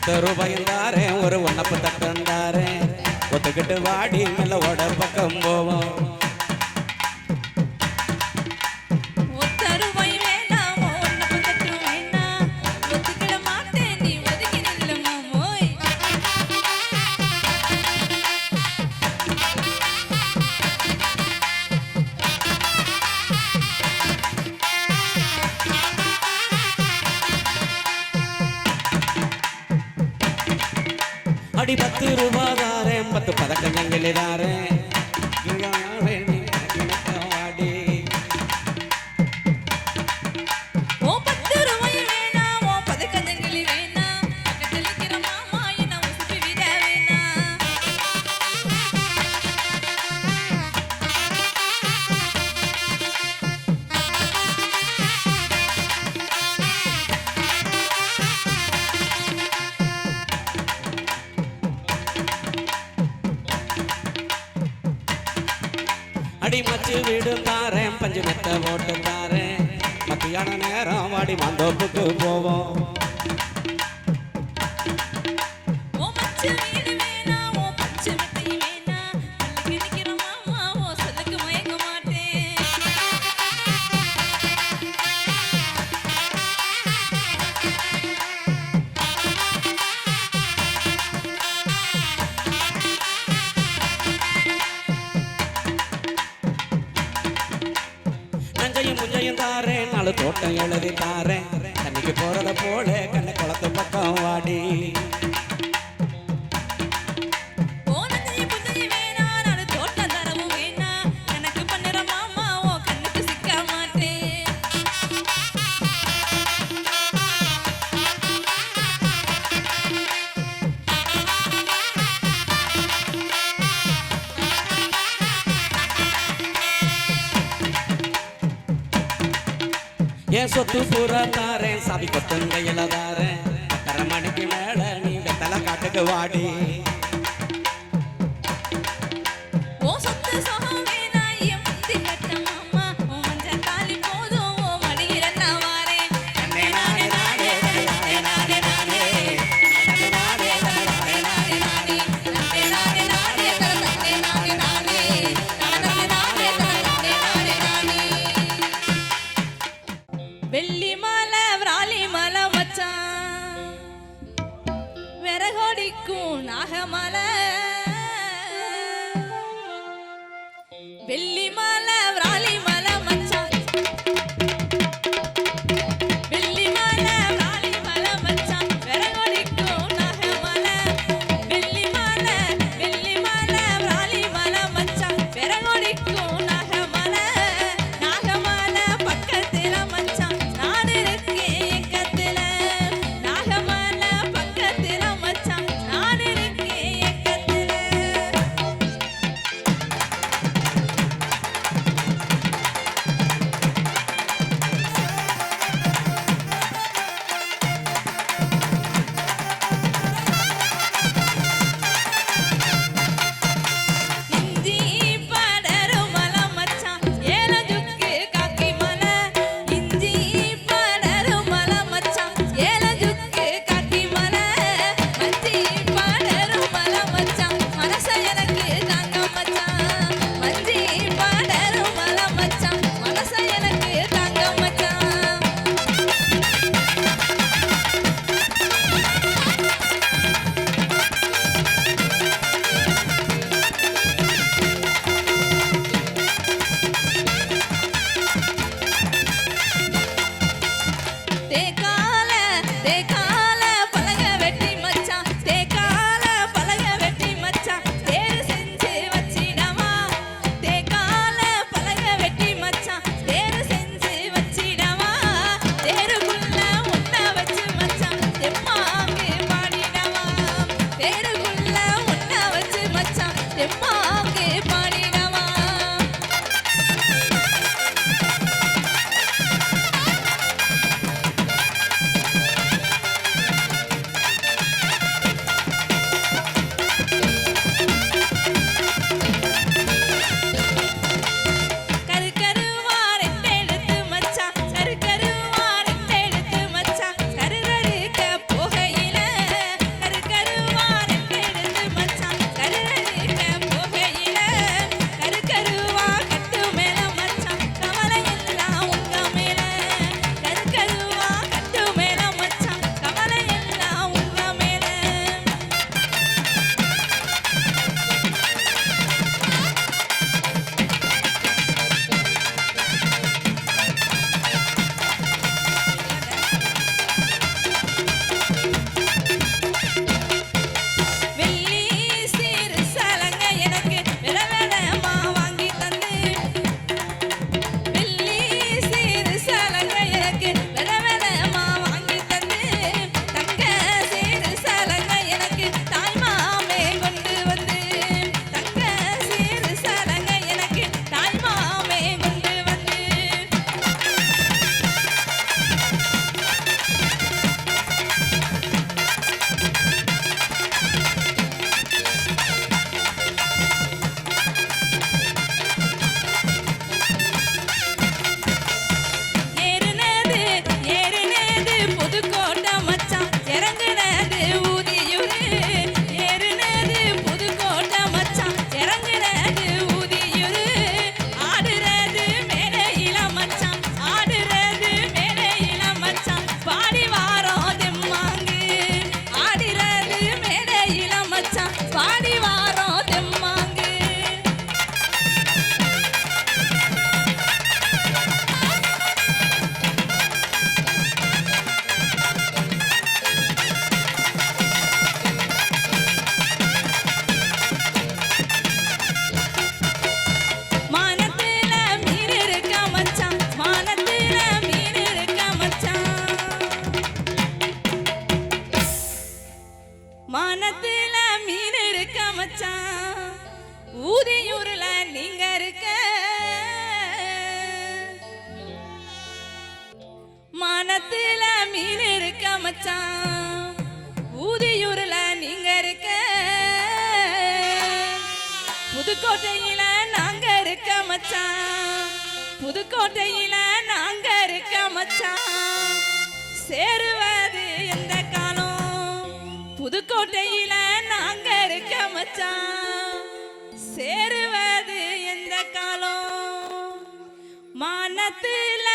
ரூபாயும் தாரேன் ஒரு ஒன்னப்பு தட்டம் தாரேன் ஒத்துக்கிட்டு வாடி நிலவோட பக்கம் போவோம் அடி 10 ரூபாய் தாரேன் 10 பதக்கம் எங்களே தாரேன் அடி மச்சு வீடு தாரேன் பஞ்சு மெத்த போட்டு தாரேன் மத்தியான நேரம் வாடி மாந்தோப்புக்கு போவோம் முஞ்சையும் தாரேன் 4 தோட்டம் எழுதி தாரேன் தண்ணிக்கு போறத போல கண்ண குளத்து பக்கம் வாடி என் சொத்து பூரா தாரேன் சாவி கொத்தங்கையில தாரேன் 1/2 மணிக்கு மேல நீ வெத்தலை காட்டுக்கு வாடி வெள்ளி மலை விராலி மலை மச்சான் விறகோடிக்கும் நாக நீங்க இருக்க மனத்துல மீன் இருக்க மச்சான் ஊதியூர்ல நீங்க இருக்க புதுக்கோட்டையில நாங்க இருக்க மச்சான் புதுக்கோட்டையில நாங்க இருக்க மச்சான் சேருவது எந்த காலம் புதுக்கோட்டையில நாங்க இருக்க மச்சான் சேருவது எந்த காலம் மானத்துல